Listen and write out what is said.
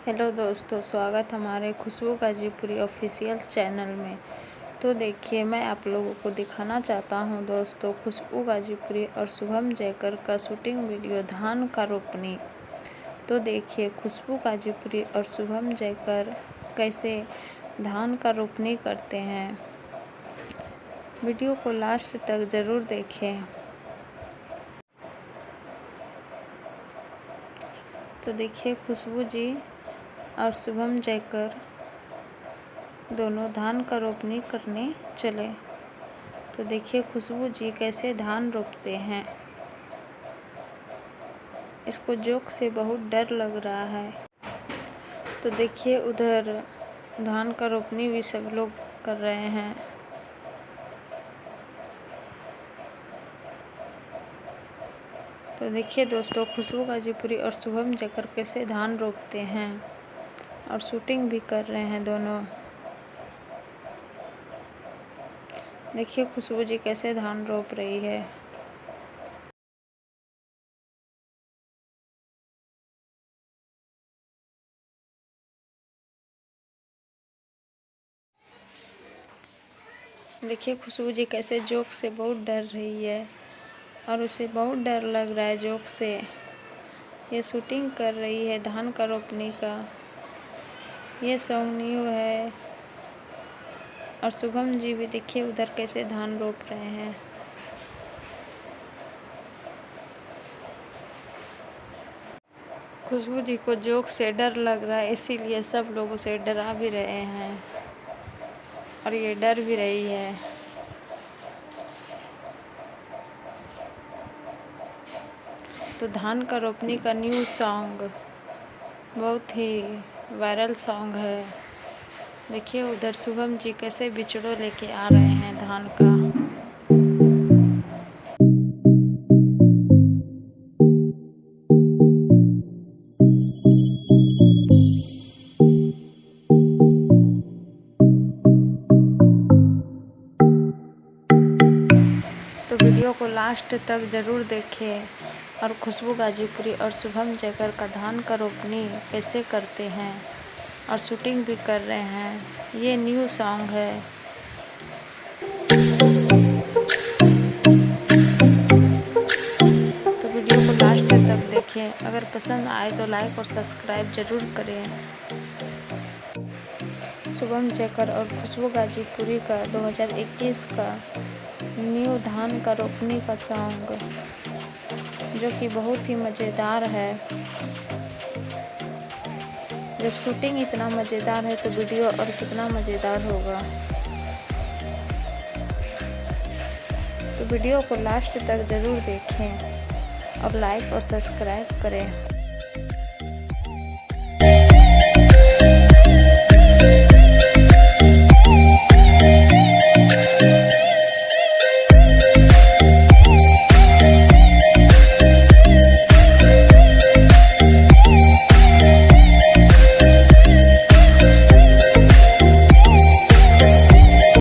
Hello दोस्तों, स्वागत हमारे खुशबू गाजीपुरी ऑफिशियल चैनल में। तो देखिए, मैं आप लोगों को दिखाना चाहता हूं दोस्तों, खुशबू गाजीपुरी और शुभम जयकर का शूटिंग वीडियो धान का रोपनी। तो देखिए, खुशबू गाजीपुरी और शुभम जयकर कैसे धान का रोपनी करते हैं। वीडियो को लास्ट तक ज़रूर देखें। तो देखिए, खुशबू जी और शुभम जयकर दोनों धान का रोपनी करने चले। तो देखिए, खुशबू जी कैसे धान रोपते हैं। इसको जोक से बहुत डर लग रहा है। तो देखिए, उधर धान का रोपनी भी सब लोग कर रहे हैं। तो देखिए दोस्तों, खुशबू गाजीपुरी और शुभम जयकर कैसे धान रोपते हैं और शूटिंग भी कर रहे हैं दोनों। देखिए, खुशबू जी कैसे धान रोप रही है। देखिए, खुशबू जी कैसे जोक से बहुत डर रही है और उसे बहुत डर लग रहा है जोक से। ये शूटिंग कर रही है धान का रोपनी का। ये सॉन्ग न्यू है। और शुभम जी भी देखिए उधर कैसे धान रोप रहे हैं। खुशबू जी को जोक से डर लग रहा है, इसीलिए सब लोग उसे डरा भी रहे हैं और ये डर भी रही है। तो धान का रोपनी का न्यू सॉन्ग बहुत ही वायरल सॉन्ग है। देखिए, उधर शुभम जी कैसे बिचड़ों लेके आ रहे हैं धान का। तो वीडियो को लास्ट तक ज़रूर देखें और खुशबू गाजीपुरी और शुभम जयकर का धान का रोपनी कैसे करते हैं और शूटिंग भी कर रहे हैं। ये न्यू सॉन्ग है। तो वीडियो को लास्ट तक देखें। अगर पसंद आए तो लाइक और सब्सक्राइब ज़रूर करें। शुभम जयकर और खुशबू गाजीपुरी का 2021 का न्यू धान का रोपनी का सॉन्ग, जो कि बहुत ही मज़ेदार है। जब शूटिंग इतना मज़ेदार है तो वीडियो और कितना मज़ेदार होगा। तो वीडियो को लास्ट तक ज़रूर देखें और लाइक और सब्सक्राइब करें।